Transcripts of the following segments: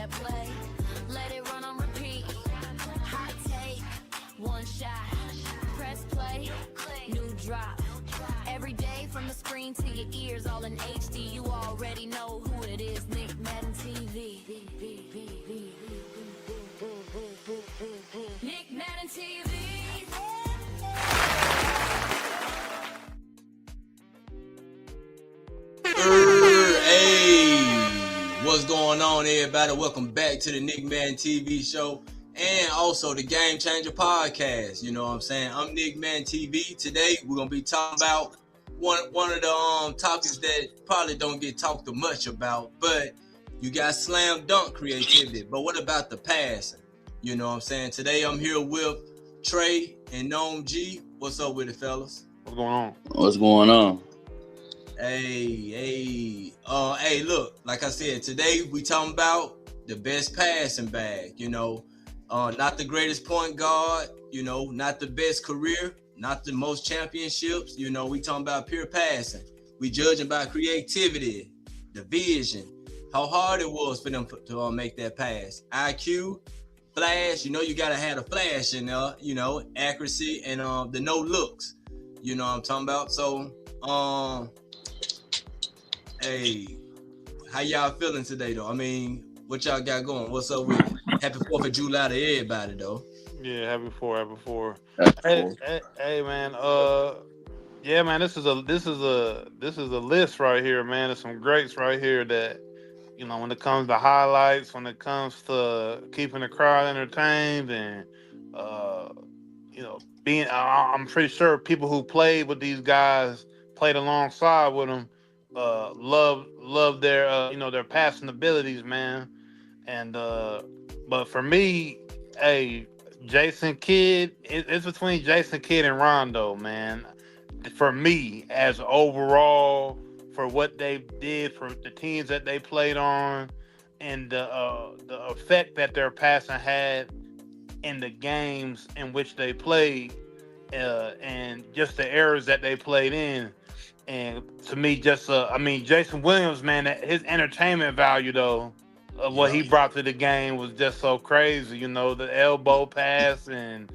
that play. Let it run on repeat. Hot take, one shot. Press play, new drop. Every day from the screen to your ears, all in HD. You already know who it is. NickMaddenTV. NickMaddenTV. Hey, what's going on, everybody? Welcome back to the NickMaddenTV show and also the Game Changer podcast. You know what I'm saying? I'm NickMaddenTV. Today we're gonna be talking about one of the topics that probably don't get talked much about, but you got slam dunk creativity. But what about the passing? You know what I'm saying? Today I'm here with Trey and Nome G. What's up with it, fellas? What's going on? What's going on? Hey, look, like I said, today we talking about the best passing bag, you know, not the greatest point guard, you know, not the best career, not the most championships, you know, we talking about pure passing. We judging by creativity, the vision, how hard it was for them to make that pass, IQ, flash, you know, you got to have a flash in there, you know, accuracy and the no looks, you know what I'm talking about? So, hey, how y'all feeling today, though? I mean, what y'all got going? What's up with it? Happy 4th of July to everybody, though. Yeah, happy four. Hey, Hey, man. Yeah, man. This is a list right here, man. There's some greats right here that, you know, when it comes to highlights, when it comes to keeping the crowd entertained, and you know, being. I'm pretty sure people who played with these guys, played alongside with them, love their you know, their passing abilities, man. And but for me, hey, Jason Kidd, it's between Jason Kidd and Rondo, man. For me, as overall, for what they did, for the teams that they played on, and the effect that their passing had in the games in which they played, and just the errors that they played in. And to me, just I mean, Jason Williams, man, his entertainment value, though, of what he brought to the game was just so crazy. You know, the elbow pass and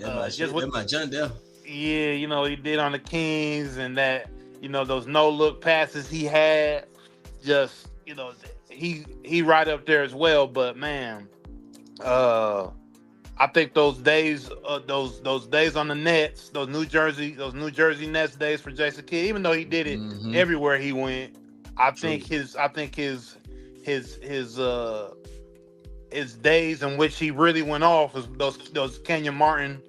my junk there. Yeah, you know, he did on the Kings, and that, you know, those no look passes he had, just, you know, he right up there as well. But man, I think those days on the Nets, those New Jersey Nets days for Jason Kidd, even though he did it everywhere he went, I think his days in which he really went off was those Kenyon Martin,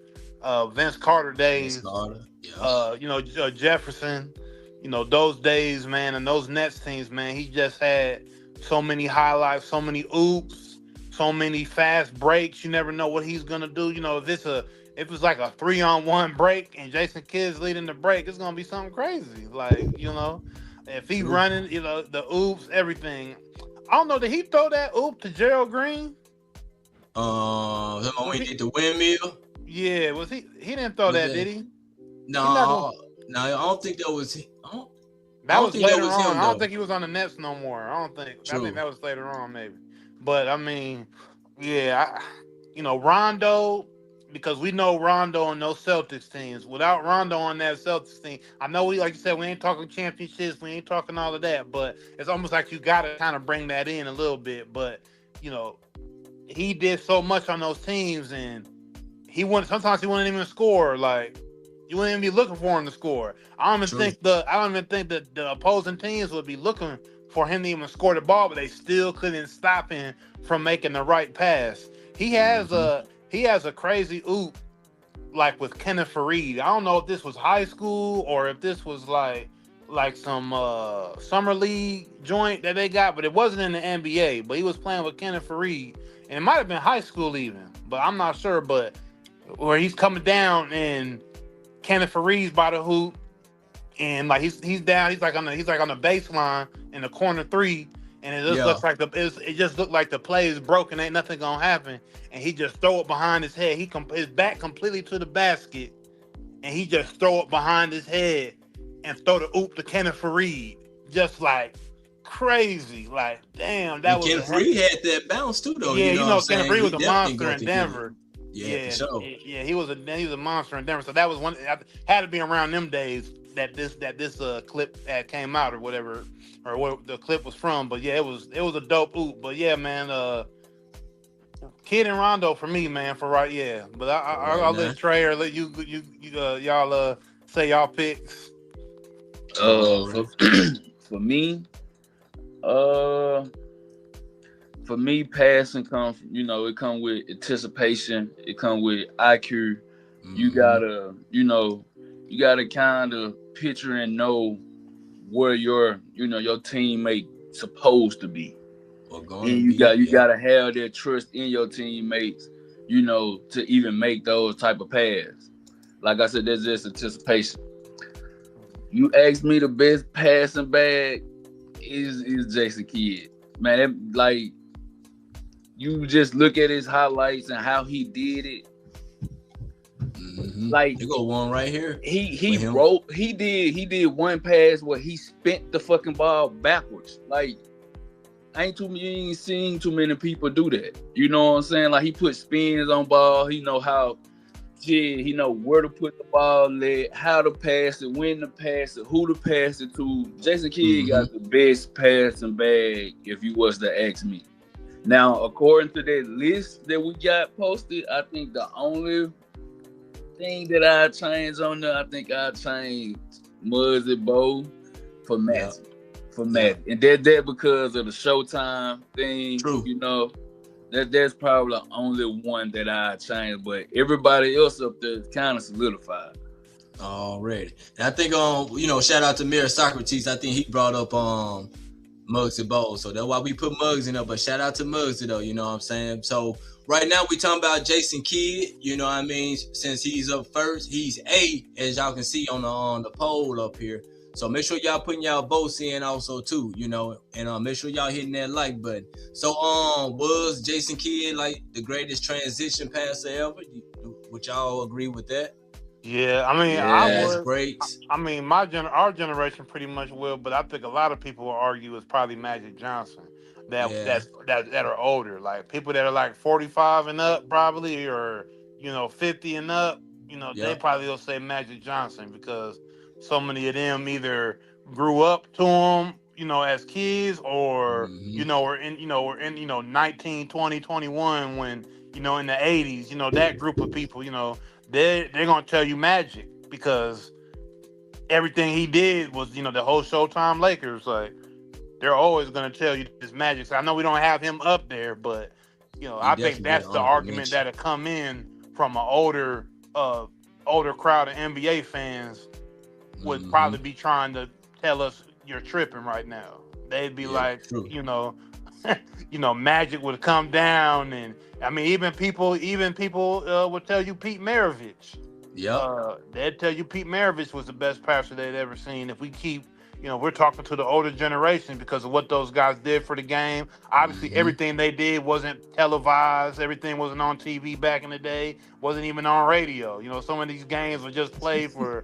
Vince Carter days. You know, Jefferson, you know, those days, man, and those Nets teams, man, he just had so many highlights, so many oops, so many fast breaks. You never know what he's gonna do. You know, if it's like a 3-on-1 break and Jason Kidd's leading the break, it's gonna be something crazy. Like, you know, if he running, you know, the oops, everything. I don't know, did he throw that oop to Gerald Green? When he did the windmill? Yeah, was he didn't throw that, did he? No, I don't think that was him. That was later on. I don't think he was on the Nets no more. I think that was later on, maybe. But I mean, yeah, you know, Rondo, because we know Rondo on those Celtics teams. Without Rondo on that Celtics team, I know like you said, we ain't talking championships, we ain't talking all of that, but it's almost like you got to kind of bring that in a little bit. But, you know, he did so much on those teams, and sometimes he wouldn't even score. Like, you wouldn't even be looking for him to score. I don't even think that the opposing teams would be looking for him to even score the ball, but they still couldn't stop him from making the right pass. He has a crazy oop, like with Kenneth Faried. I don't know if this was high school or if this was like some summer league joint that they got, but it wasn't in the NBA. But he was playing with Kenneth Faried, and it might have been high school even, but I'm not sure. But where he's coming down and Kenneth Faried's by the hoop, and like he's down, he's like on the baseline in the corner three, and it just looks like the play is broken, ain't nothing gonna happen, and he just throw it behind his head. His back completely to the basket, and he just throw it behind his head and throw the oop to Kenneth Faried, just like crazy. Like, damn, that And was Ken Free had that bounce too, though. yeah, You know what I'm Ken saying? Free He was a definitely monster go in to get it. Denver. Yeah, for sure. Yeah, he was a monster in Denver. So that was one had to be around them days that this clip had came out or whatever, or what the clip was from. But yeah, it was a dope oop. But yeah, man, Kid and Rondo for me, man, for right, yeah. But I'll let Trey or let you y'all say y'all picks. For, for me, uh, for me, passing comes, it comes with anticipation. It comes with IQ. You gotta, you gotta kind of picture and know where your teammate supposed to be. And you gotta have that trust in your teammates, to even make those type of passes. Like I said, that's just anticipation. You asked me the best passing bag is Jason Kidd. Man, like, you just look at his highlights and how he did it. Like, you go one right here. He did one pass where he spent the fucking ball backwards. Like, you ain't seen too many people do that. You know what I'm saying? Like, he put spins on ball. He know how. He know where to put the ball, how to pass it, when to pass it, who to pass it to. Jason Kidd got the best passing bag, if you was to ask me. Now, according to that list that we got posted, I think the only thing that I changed on there, I think I changed Muggsy Bogues for Magic. For Magic. And that because of the Showtime thing. True. That's probably the only one that I changed, but everybody else up there is kind of solidified. Already. And I think shout out to Mayor Sacrote. I think he brought up Muggsy Bogues. So that's why we put Muggs in there. But shout out to Muggsy though, you know what I'm saying? So right now we talking about Jason Kidd, you know what I mean? Since he's up first, he's A, as y'all can see on the poll up here. So make sure y'all putting y'all votes in also too, and make sure y'all hitting that like button. So was Jason Kidd like the greatest transition passer ever? Would y'all agree with that? Yeah, I mean, I would. Breaks. I mean, our generation pretty much will, but I think a lot of people will argue it's probably Magic Johnson that are older, like people that are like 45 and up, probably, or 50 and up. They probably will say Magic Johnson because so many of them either grew up to him, as kids, or were in 19, 20, 21 when in the 80s, that group of people, they're gonna tell you Magic because everything he did was, the whole Showtime Lakers. Like, they're always gonna tell you this Magic. So I know we don't have him up there, but I think that's the argument that'll come in from an older crowd of NBA fans would probably be trying to tell us you're tripping right now. They'd be like, true. Magic would come down, and I mean, even people would tell you Pete Maravich. They'd tell you Pete Maravich was the best passer they'd ever seen. If we keep, we're talking to the older generation because of what those guys did for the game. Obviously, everything they did wasn't televised. Everything wasn't on TV back in the day. Wasn't even on radio. Some of these games were just played for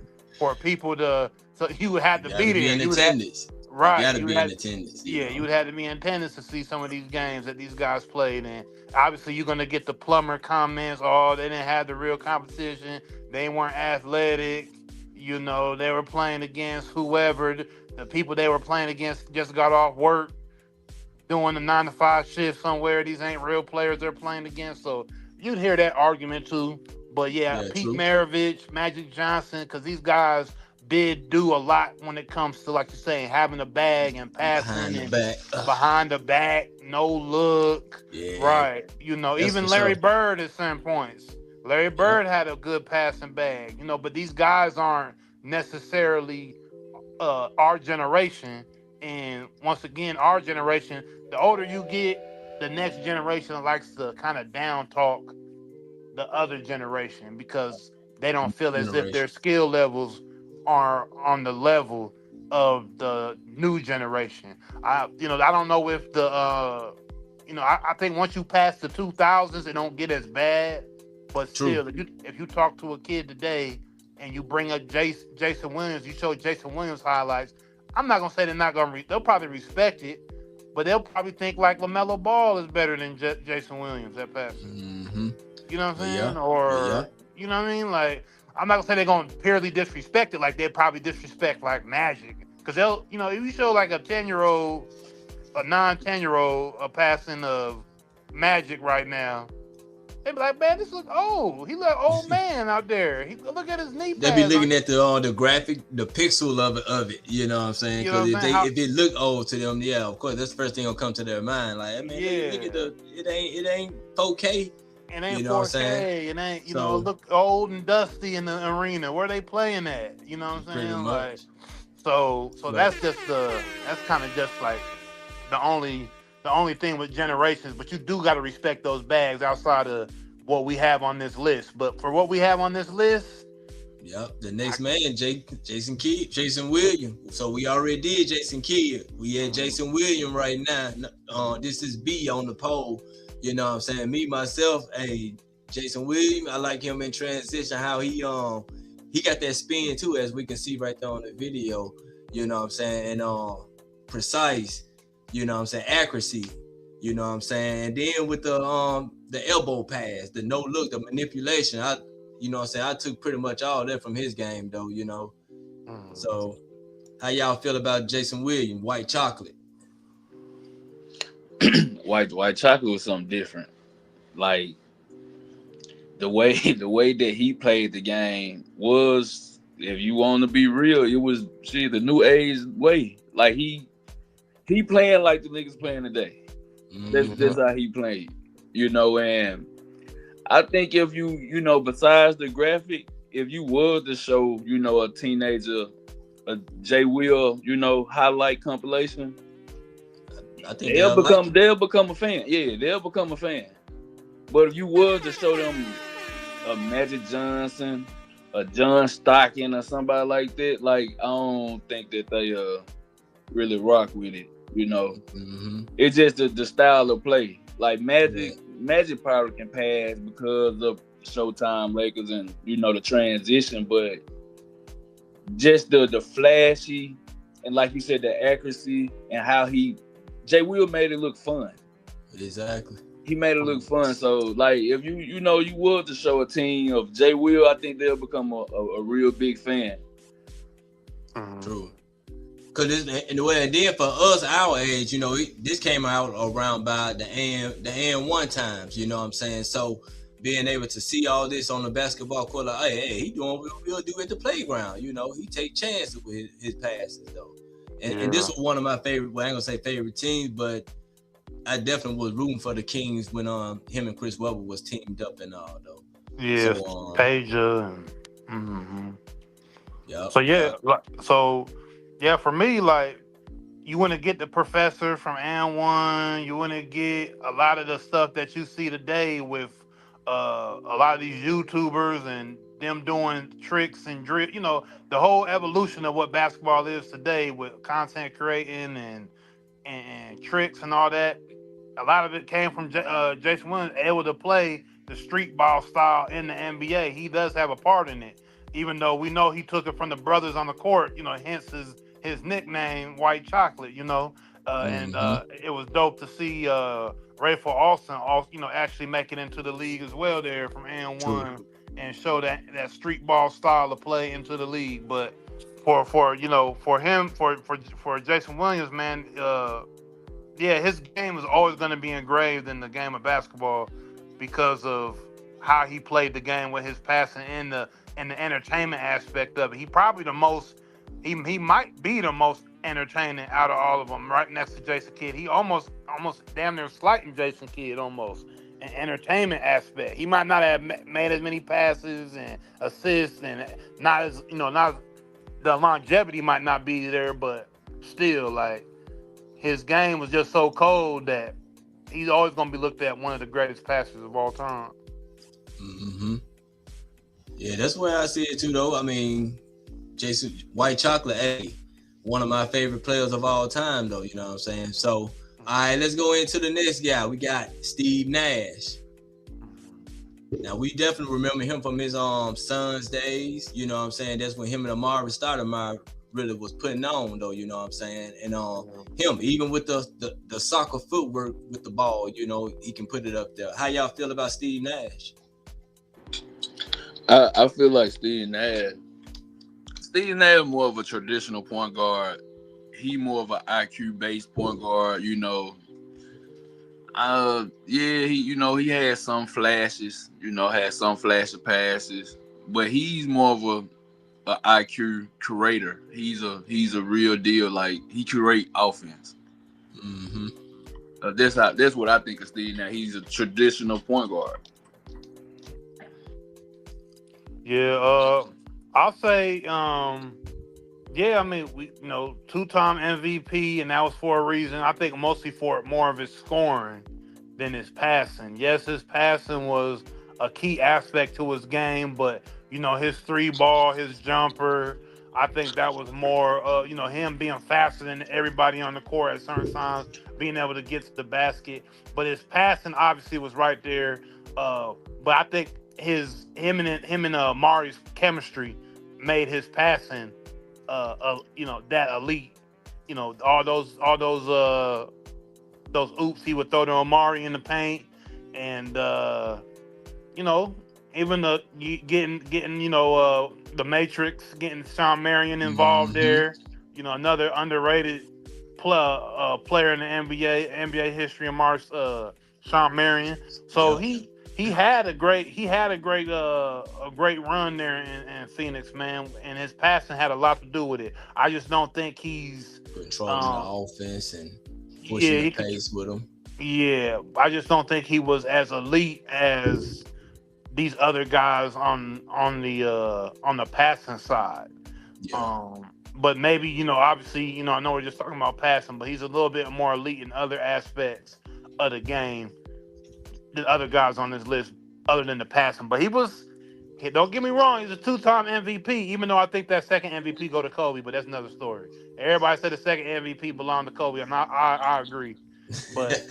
people to. So you would have to be there. In attendance. Right. You got to be in attendance. You would have to be in attendance to see some of these games that these guys played. And obviously, you're going to get the plumber comments. Oh, they didn't have the real competition. They weren't athletic. They were playing against whoever. The people they were playing against just got off work, doing the 9-to-5 shift somewhere. These ain't real players they're playing against. So you'd hear that argument too. But Pete Maravich, Magic Johnson, because these guys did do a lot when it comes to, like you're saying, having a bag and passing behind the back, no look. Yeah. Right. Even Larry Bird at some points. Larry Bird had a good passing bag, but these guys aren't necessarily our generation. And once again, our generation, the older you get, the next generation likes to kind of down talk the other generation because they don't feel as if their skill levels are on the level of the new generation. I don't know if the I think once you pass the 2000s, it don't get as bad. But still, if you talk to a kid today and you bring up Jason Williams, you show Jason Williams highlights, I'm not gonna say they're not gonna. They'll probably respect it, but they'll probably think like LaMelo Ball is better than Jason Williams at passing. Mm-hmm. You know what I'm saying? Yeah. Or you know what I mean? Like I'm not gonna say they're gonna purely disrespect it. Like they probably disrespect like Magic, because they'll, you know, if you show like a 10-year-old, a non-10-year-old, a passing of Magic right now. They be like, man, this look old. He look old man out there. Look at his knee pads. They be looking at the graphic, the pixel of it. You know what I'm saying? Because if it look old to them, yeah, of course, that's the first thing gonna come to their mind. Like, I mean, look at it ain't 4K. It ain't you know 4K. It ain't, you know, look old and dusty in the arena. Where they playing at? You know what I'm saying? Like, so that's just that's kind of just like the only thing with generations. But you do got to respect those bags outside of what we have on this list. But for what we have on this list, yep, the next man, Jason Williams. So we already did Jason Kidd. We had Jason Williams right now. This is B on the poll. You know what I'm saying? Me, myself, hey, Jason Williams, I like him in transition, how he got that spin too, as we can see right there on the video. You know what I'm saying? And precise, you know what I'm saying, accuracy, you know what I'm saying? And then with the elbow pass, the no look, the manipulation, you know what I'm saying, I took pretty much all that from his game though, you know. So how y'all feel about Jason Williams, white chocolate? White chocolate was something different. Like the way that he played the game was, if you want to be real, it was the new age way. Like he playing like the niggas playing today. That's how he played, you know. And I think if you know, besides the graphic, if you was to show, you know, a teenager a J Will, you know, highlight compilation, I think they'll become a fan. Yeah, they'll become a fan. But if you was to show them a Magic Johnson, a John Stockton, or somebody like that, like I don't think that they really rock with it. You know, it's just the style of play. Like Magic probably can pass because of Showtime Lakers and, you know, the transition, but just the flashy and, like you said, the accuracy and how J Will made it look fun. Exactly. He made it look fun. So, like, if you know you were to show a team of J Will, I think they'll become a real big fan. True. Cause in the way, and then for us, our age, you know, this came out around by the N1 times. You know what I'm saying? So being able to see all this on the basketball court, like, hey, he doing what we'll do at the playground. You know, he take chances with his passes though. And this was one of my favorite. Well, I ain't gonna say favorite teams, but I definitely was rooting for the Kings when him and Chris Webber was teamed up and all though. Yeah, so, Peja and yeah, for me, like, you want to get the professor from N1. You want to get a lot of the stuff that you see today with a lot of these YouTubers and them doing tricks and drill. You know, the whole evolution of what basketball is today with content creating and tricks and all that. A lot of it came from Jason Williams able to play the street ball style in the NBA. He does have a part in it, even though we know he took it from the brothers on the court. You know, hence his nickname, White Chocolate, you know, and it was dope to see Rayful Austin, you know, actually make it into the league as well there from N1 and show that street ball style of play into the league. But for you know, for him, for Jason Williams, man, his game is always going to be engraved in the game of basketball because of how he played the game with his passing and the entertainment aspect of it. He probably the most. He might be the most entertaining out of all of them, right next to Jason Kidd. He almost damn near slighting Jason Kidd almost. An entertainment aspect. He might not have made as many passes and assists, and not the longevity might not be there, but still, like, his game was just so cold that he's always going to be looked at one of the greatest passers of all time. Yeah, that's where I see it too, though. I mean, Jason White Chocolate, one of my favorite players of all time, though. You know what I'm saying? So, all right, let's go into the next guy. We got Steve Nash. Now, we definitely remember him from his Suns days. You know what I'm saying? That's when him and Amari Stoudemire really was putting on though, you know what I'm saying? And him, even with the soccer footwork with the ball, you know, he can put it up there. How y'all feel about Steve Nash? I feel like Steve Nash more of a traditional point guard. He more of an IQ based point guard, you know. He had some flashes, had some flashy passes, but he's more of a IQ curator. He's a real deal. Like, he curate offense. Mm-hmm. That's what I think of Steve Nash. He's a traditional point guard. Yeah, I'll say, I mean, we, two-time MVP, and that was for a reason. I think mostly for more of his scoring than his passing. Yes, his passing was a key aspect to his game, but his three ball, his jumper, I think that was more, him being faster than everybody on the court at certain times, being able to get to the basket. But his passing obviously was right there. But I think him and Mari's chemistry made his passing, that elite. All those oops he would throw to Amari in the paint, and even getting the Matrix, getting Sean Marion involved there. Another underrated player in the NBA history of March, Sean Marion. So he had a great run there in Phoenix, man, and his passing had a lot to do with it. I just don't think he's controlling the offense and pushing the pace with him. Yeah, I just don't think he was as elite as these other guys on the passing side. Yeah. But maybe, obviously, I know we're just talking about passing, but he's a little bit more elite in other aspects of the game than other guys on this list, other than the passing. But don't get me wrong, he's a two-time MVP, even though I think that second MVP go to Kobe, but that's another story. Everybody said the second MVP belonged to Kobe, and I agree. But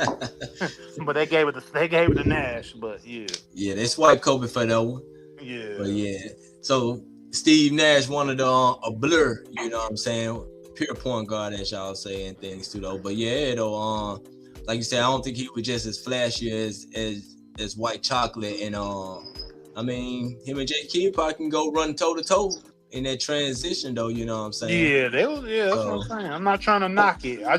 but they gave it to Nash. But yeah, they swiped Kobe for that one. Yeah, but yeah. So Steve Nash wanted a blur, you know what I'm saying, pure point guard, as y'all saying things too though. But yeah, though, like you said, I don't think he was just as flashy as White Chocolate, and I mean, him and J Kidd probably can go run toe to toe in that transition though, you know what I'm saying? Yeah, that's what I'm saying. I'm not trying to knock it. I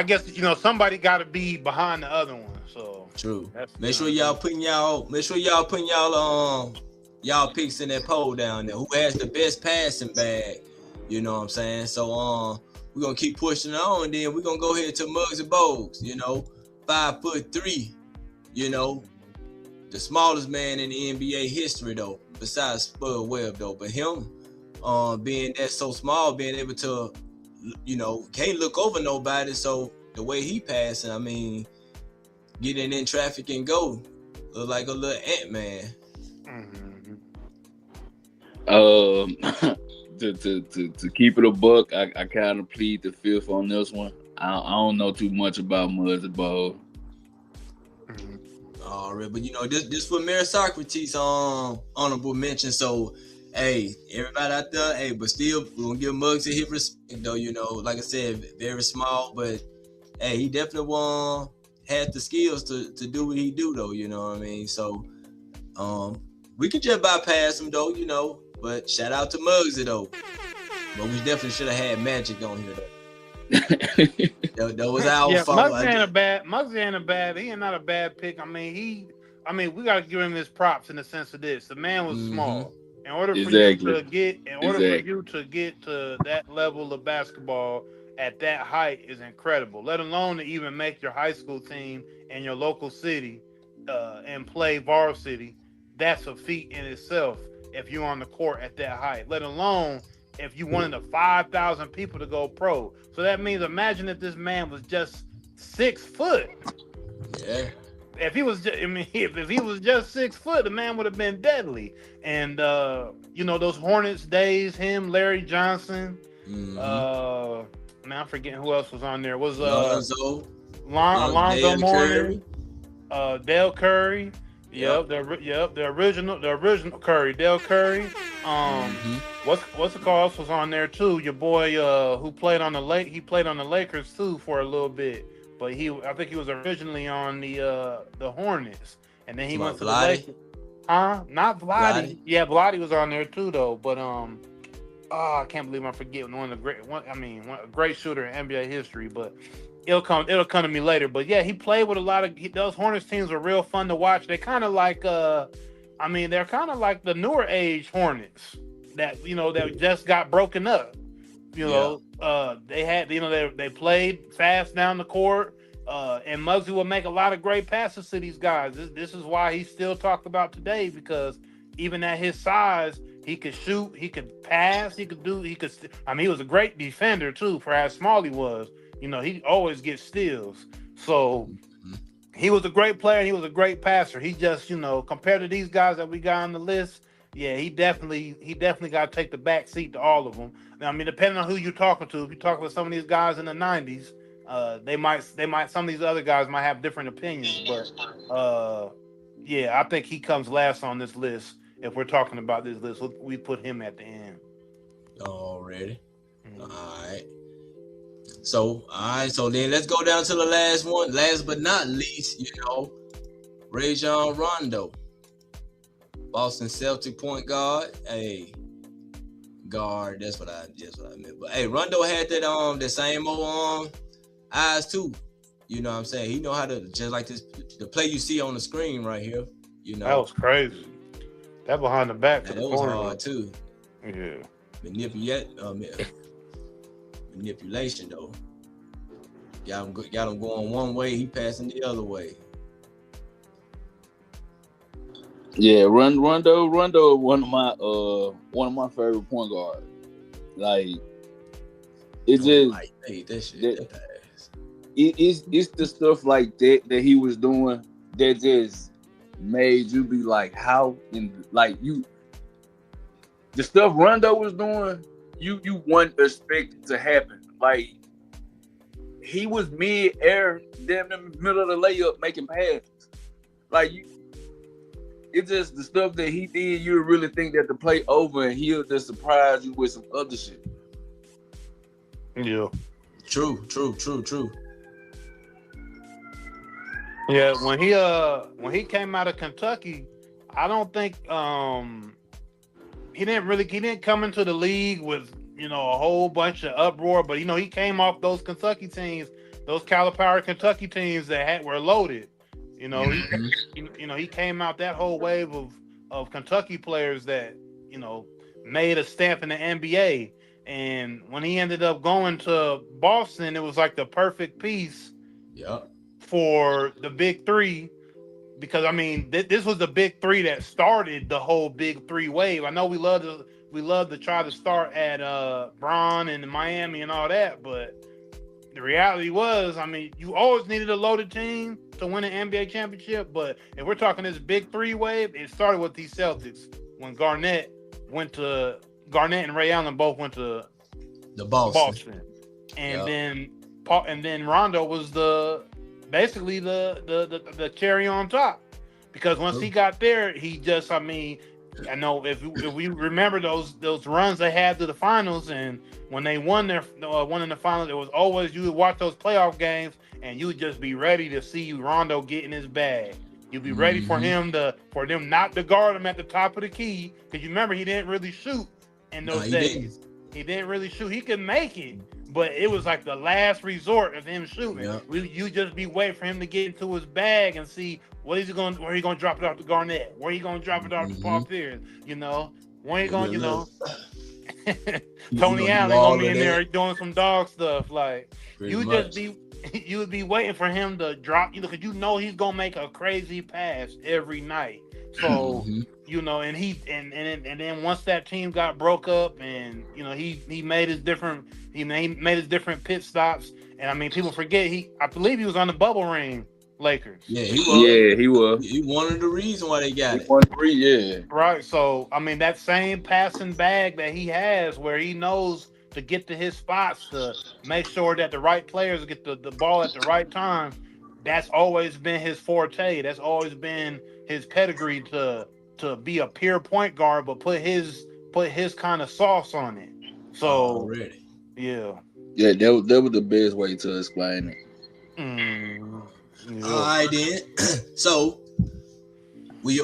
guess somebody got to be behind the other one. So true. Make sure y'all putting y'all y'all picks in that poll down there. Who has the best passing bag? You know what I'm saying? So we're gonna keep pushing it on, and then we're gonna go ahead to Muggsy Bogues, 5'3", the smallest man in the NBA history though, besides Spud Webb though. But him being that so small, being able to, can't look over nobody. So the way he passing, I mean, getting in traffic and go, look like a little Ant-Man. To keep it a buck, I kind of plead the fifth on this one. I don't know too much about Muggsy Bogues. All right, but this for Mayor Sacrote honorable mention. So, hey, everybody out there, hey, but still, we're gonna give Muggsy his respect though. Like I said, very small, but hey, he definitely had the skills to do what he do though. You know what I mean? So, we could just bypass him though. But shout out to Muggsy though. But we definitely should have had Magic on here though. that was our fault. Muggsy ain't a bad. He ain't not a bad pick. I mean, we gotta give him his props in the sense of this. The man was small. In order for you to get to that level of basketball at that height is incredible. Let alone to even make your high school team in your local city and play varsity. That's a feat in itself. If you're on the court at that height, let alone if you wanted the 5,000 people to go pro. So that means, imagine if this man was just 6 foot. Yeah. If he was just 6 foot, the man would have been deadly. And those Hornets days, him, Larry Johnson, man, I'm forgetting who else was on there. Alonzo Mourning, Dale Curry. Yep, the original Curry, Del Curry. What's the call was on there too? Your boy, who played on he played on the Lakers too for a little bit, but I think he was originally on the Hornets, and then he went to the Lakers. Huh? Not Vlade. Yeah, Vlade was on there too though, but I can't believe I'm forgetting a great shooter in NBA history, but. It'll come to me later, but yeah, he played with a lot of those Hornets teams were real fun to watch. They kind of like, they're kind of like the newer age Hornets that that just got broken up. They had they played fast down the court, and Muggsy will make a lot of great passes to these guys. This is why he's still talked about today, because even at his size, he could shoot, he could pass, he was a great defender too for how small he was. He always gets steals. So he was a great player. He was a great passer. He just, compared to these guys that we got on the list, yeah, he definitely got to take the back seat to all of them. Now, depending on who you're talking to, if you're talking to some of these guys in the 90s, some of these other guys might have different opinions. But yeah, I think he comes last on this list. If we're talking about this list, we put him at the end. Already. All right. So then let's go down to the last one. Last but not least, Rajon Rondo, Boston Celtic point guard. Hey, guard. That's what I meant. But hey, Rondo had that the same old eyes too. You know what I'm saying? He know how to, just like this, the play you see on the screen right here. That was crazy. That behind the back to the corner. That was hard too. Yeah. Manipulation though. Got him going one way, he passing the other way. Yeah, Rondo, one of my favorite point guards. Like it just that shit. That pass. It's the stuff like that he was doing that just made you be like, how in like you. The stuff Rondo was doing, you wouldn't expect it to happen. Like he was mid-air, damn in the middle of the layup making passes. Like it's just the stuff that he did. You really think that the play over, and he'll just surprise you with some other shit. Yeah, true. Yeah, when he came out of Kentucky, I don't think he didn't come into the league with a whole bunch of uproar, but he came off those Kentucky teams, those Calipari Kentucky teams that were loaded. He came out that whole wave of Kentucky players that made a stamp in the NBA, and when he ended up going to Boston, it was like the perfect piece. Yeah. For the Big Three. Because this was the Big Three that started the whole Big Three wave. I know we love to try to start at Bron and Miami and all that, but the reality was, you always needed a loaded team to win an NBA championship. But if we're talking this Big Three wave, it started with these Celtics when Garnett and Ray Allen both went to the Boston. And then Rondo was basically the cherry on top, because once he got there, he just I know if we remember those runs they had to the finals, and when they won in the finals, it was always, you would watch those playoff games and you would just be ready to see Rondo get in his bag. You'd be ready for them not to guard him at the top of the key, because you remember he didn't really shoot in those days. He didn't really shoot. He could make it, but it was like the last resort of him shooting. Yeah. You just be waiting for him to get into his bag and see where he going to drop it off to Garnett, where he going to drop it off to Paul Pierce. When he going, Tony Allen going to be in there doing some dog stuff. Like you would be waiting for him to drop, because he's going to make a crazy pass every night. So and then once that team got broke up, and he made his different pit stops, and people forget I believe he was on the bubble ring Lakers. Yeah, he was. Yeah, he was. He one of the reasons why they got it. Yeah. Right. So that same passing bag that he has, where he knows to get to his spots, to make sure that the right players get the ball at the right time. that's always been his forte. That's always been his pedigree to be a pure point guard, but put his kind of sauce on it. So already. yeah. Yeah, that was the best way to explain it. Yeah. All right then. So we're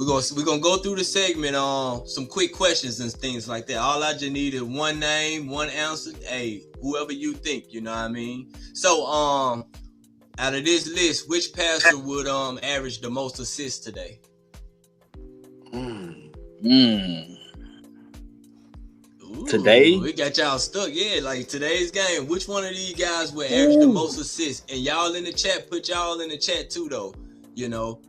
gonna go through the segment on some quick questions and things like that. All I just need is one name, one answer. Hey, whoever you think, you know what I mean. So out of this list, which passer would average the most assists today? Ooh, today, we got y'all stuck. Yeah, like today's game. Which one of these guys would average the most assists? And y'all in the chat, put y'all in the chat too, though. You know,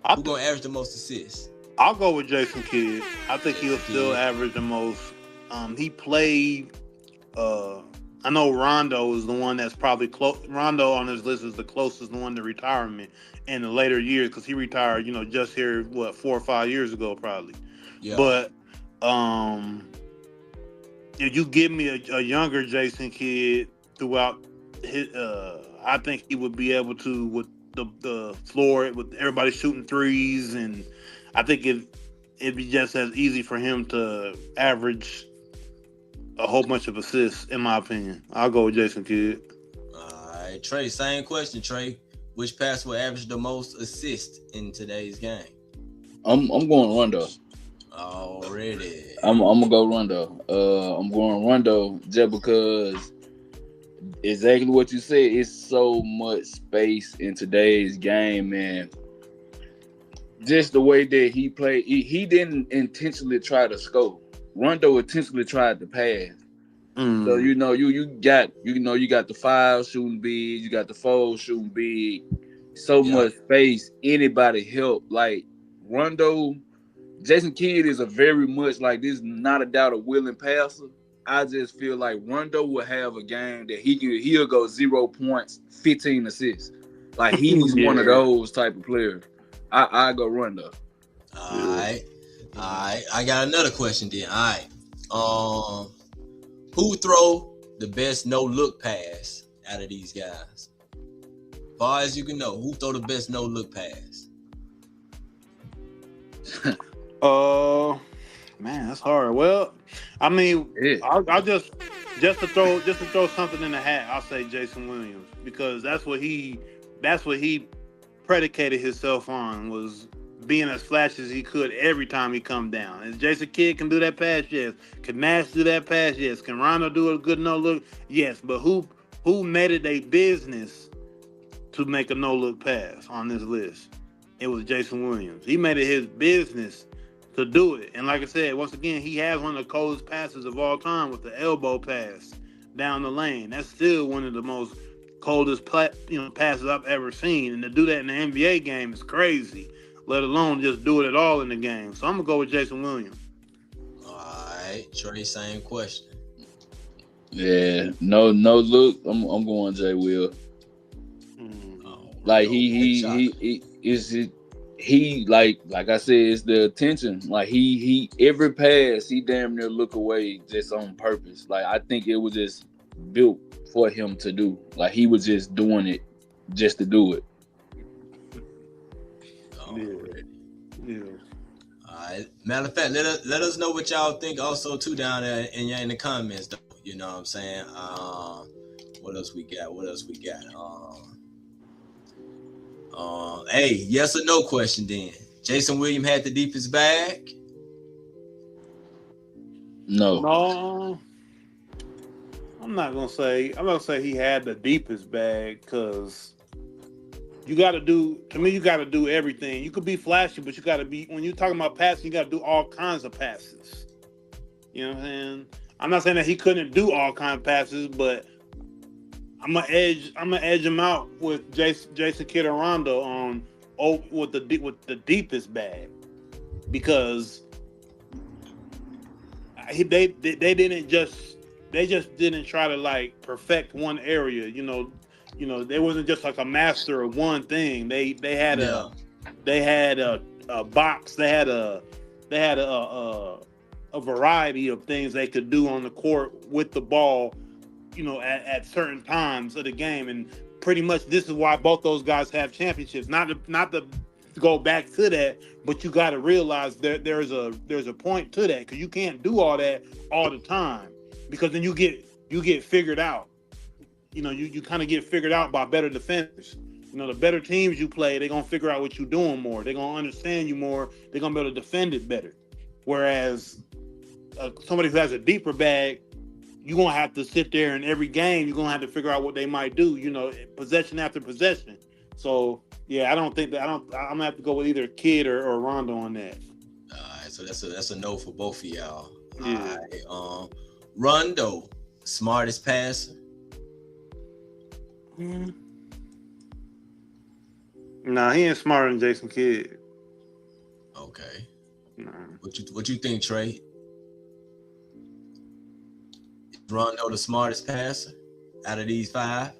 who's gonna average the most assists? I'll go with Jason Kidd. I think he'll still average the most. He played. I know Rondo is the one that's probably close. Rondo on this list is the closest one to retirement in the later years because he retired, just here 4 or 5 years ago, probably. Yeah. But if you give me a younger Jason Kidd throughout his, I think he would be able to with the floor with everybody shooting threes, and I think it'd be just as easy for him to average a whole bunch of assists, in my opinion. I'll go with Jason Kidd. All right, Trey, same question, Trey. Which passer will average the most assists in today's game? I'm going Rondo. Already. I'm gonna go Rondo. I'm going Rondo just because exactly what you said. It's so much space in today's game, man. Just the way that he played, he didn't intentionally try to score. Rondo intentionally tried to pass. So you got the 5 shooting big, you got the 4 shooting big. So much space. Anybody help? Like Rondo, Jason Kidd is a very much like this. Not a doubt a willing passer. I just feel like Rondo will have a game that he'll go 0 points, 15 assists. Like he's one of those type of players. I go Rondo. All right. I got another question then. All right. Who throw the best no-look pass out of these guys? As far as you can know, who throw the best no-look pass? Man, that's hard. Well, I mean, I'll just to throw something in the hat, I'll say Jason Williams, because that's what he predicated himself on, was being as flashy as he could every time he come down. And Jason Kidd can do that pass, yes. Can Nash do that pass, yes. Can Rondo do a good no-look, yes. But who made it a business to make a no-look pass on this list? It was Jason Williams. He made it his business to do it. And like I said, once again, he has one of the coldest passes of all time with the elbow pass down the lane. That's still one of the most coldest passes I've ever seen. And to do that in the NBA game is crazy, let alone just do it at all in the game. So I'm going to go with Jason Williams. All right. Trey, same question. Yeah. No look. I'm going J Will. Like he like I said, it's the attention. Like he every pass he damn near look away just on purpose. Like I think it was just built for him to do. Like he was just doing it just to do it. Yeah. All right. Matter of fact, let us know what y'all think also too down there in the comments though. You know what I'm saying? What else we got? Hey, yes or no question then. Jason Williams had the deepest bag? No. I'm not gonna say he had the deepest bag, because you gotta do everything. You could be flashy, but you gotta be, when you're talking about passing, you gotta do all kinds of passes. You know what I'm saying? I'm not saying that he couldn't do all kinds of passes, but I'm gonna edge him out with Jason Kidd and Rondo on with the deepest bag, because they just didn't try to like perfect one area. They wasn't just like a master of one thing. They had a box. They had a variety of things they could do on the court with the ball, at certain times of the game. And pretty much this is why both those guys have championships. Not to go back to that, but you got to realize there's a point to that, because you can't do all that all the time, because then you get figured out. You kind of get figured out by better defenders. The better teams you play, they're gonna figure out what you're doing more. They're gonna understand you more. They're gonna be able to defend it better. Whereas somebody who has a deeper bag, you're gonna have to sit there in every game. You're gonna have to figure out what they might do. Possession after possession. So yeah, I don't think that. I'm gonna have to go with either Kid or Rondo on that. All right, so that's a no for both of y'all. Yeah. All right, Rondo, smartest passer. Nah, he ain't smarter than Jason Kidd. Okay. Nah. What you think, Trey? Is Rondo the smartest passer out of these 5?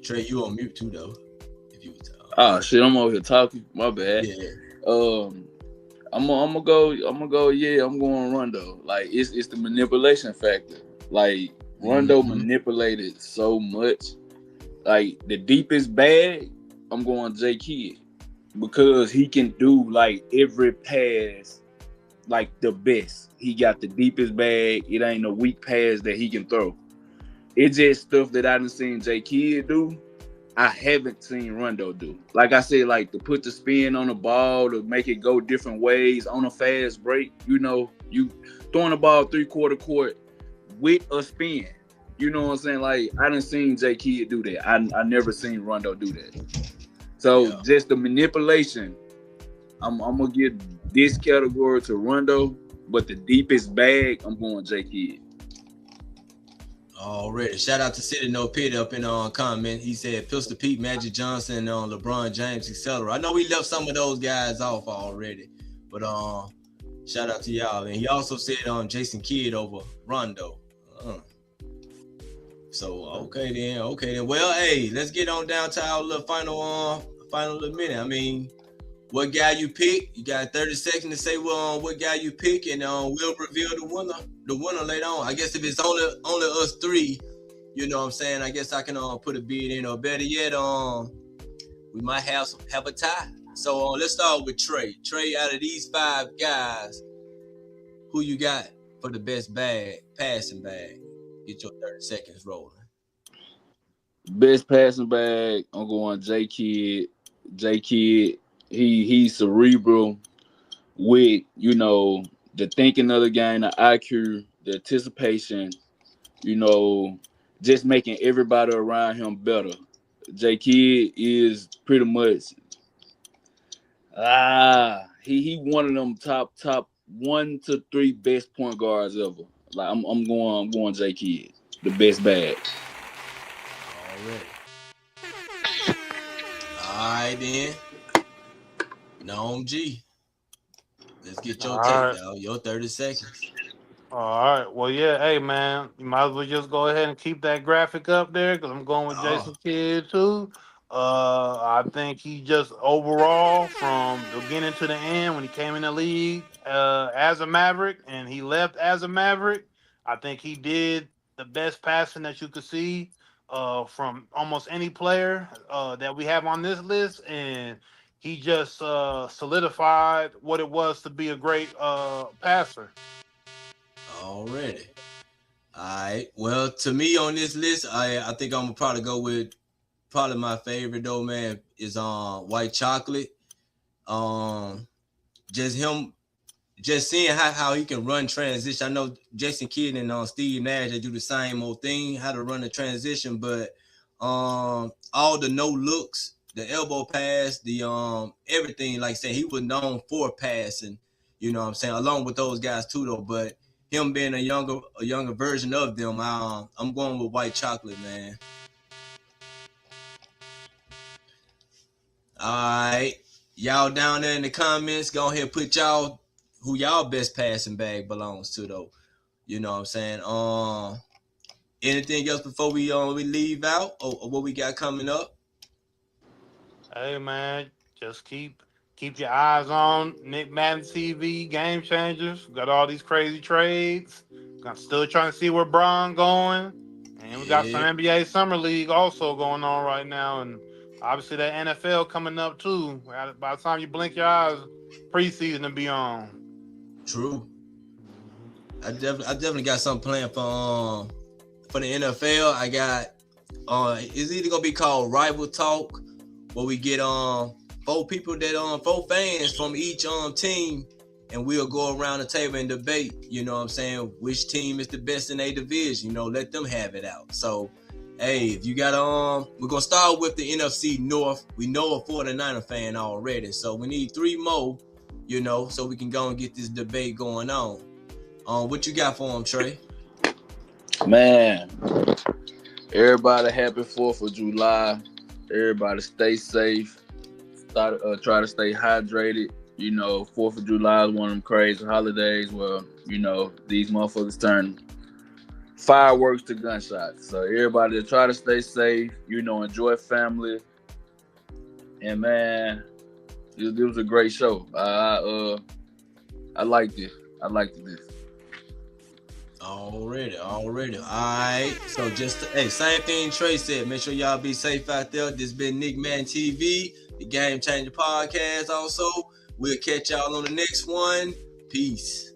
Trey, you on mute too, though. If you was oh shit, I'm over here talking. My bad. Yeah. I'm gonna go. Yeah, I'm going Rondo. Like it's the manipulation factor. Like Rondo manipulated so much. Like the deepest bag, I'm going J Kidd, because he can do like every pass like the best. He got the deepest bag. It ain't a weak pass that he can throw. It's just stuff that I done seen J Kidd do. I haven't seen Rondo do. Like I said, like to put the spin on the ball, to make it go different ways on a fast break. You throwing the ball 3/4 court with a spin. You know what I'm saying? Like I done seen J Kidd do that. I never seen Rondo do that. So just the manipulation, I'm gonna give this category to Rondo, but the deepest bag, I'm going J Kidd. Already. Shout out to City No Pit up in comment. He said Pistol Pete, Magic Johnson, LeBron James, etc. I know we left some of those guys off already, but shout out to y'all. And he also said Jason Kidd over Rondo. So okay then. Well, hey, let's get on down to our little final minute. I mean, what guy you pick? You got 30 seconds to say what guy you pick, and we'll reveal the winner later on. I guess if it's only us 3, you know what I'm saying, I guess I can put a bid in, or better yet, we might have a tie. So let's start with Trey. Trey, out of these 5 guys, who you got for the best passing bag? Get your 30 seconds rolling. Best passing bag, I'm going J Kidd. J Kidd, he's cerebral with, the thinking of the game, the IQ, the anticipation, just making everybody around him better. J Kidd is pretty much he one of them top 1 to 3 best point guards ever. Like I'm going J Kidd, the best bag. All right then. Nome G. Let's get your take, y'all. Your 30 seconds. All right. Well, yeah. Hey, man, you might as well just go ahead and keep that graphic up there, because I'm going with Jason Kidd too. I think he just overall, from the beginning to the end, when he came in the league as a Maverick and he left as a Maverick, I think he did the best passing that you could see from almost any player that we have on this list, and he just solidified what it was to be a great passer. Already. All right. Well, to me on this list, I think I'm gonna probably go with my favorite though, man, is White Chocolate. Just seeing how he can run transition. I know Jason Kidd and Steve Nash, they do the same old thing, how to run the transition, but all the no looks, the elbow pass, the everything, like I said, he was known for passing, you know what I'm saying, along with those guys too though, but him being a younger version of them, I'm going with White Chocolate, man. All right, y'all down there in the comments, go ahead and put who y'all best passing bag belongs to though. You know what I'm saying? Anything else before we leave out, or what we got coming up? Hey, man, just keep Keep your eyes on NickMaddenTV, Game Changers. Got all these crazy trades. I'm still trying to see where Bron going. And we got some NBA Summer League also going on right now. And obviously that NFL coming up too. By the time you blink your eyes, preseason to be on. True. I definitely got something planned for the NFL. I got it's either gonna be called Rival Talk, where we get 4 fans from each team, and we'll go around the table and debate, you know what I'm saying, which team is the best in a division, you know, let them have it out. So hey, if you got we're gonna start with the NFC North. We know a 49er fan already, so we need 3 more, you know, so we can go and get this debate going on. What you got for him, Trey? Man, everybody happy 4th of July. Everybody stay safe. Try to stay hydrated. You know, 4th of July is one of them crazy holidays where, you know, these motherfuckers turn fireworks to gunshots. So everybody try to stay safe, you know, enjoy family. And man, it was a great show. I liked it. I liked this. Already. All right. So same thing Trey said. Make sure y'all be safe out there. This been NickMaddenTV, the Game Changer Podcast also. We'll catch y'all on the next one. Peace.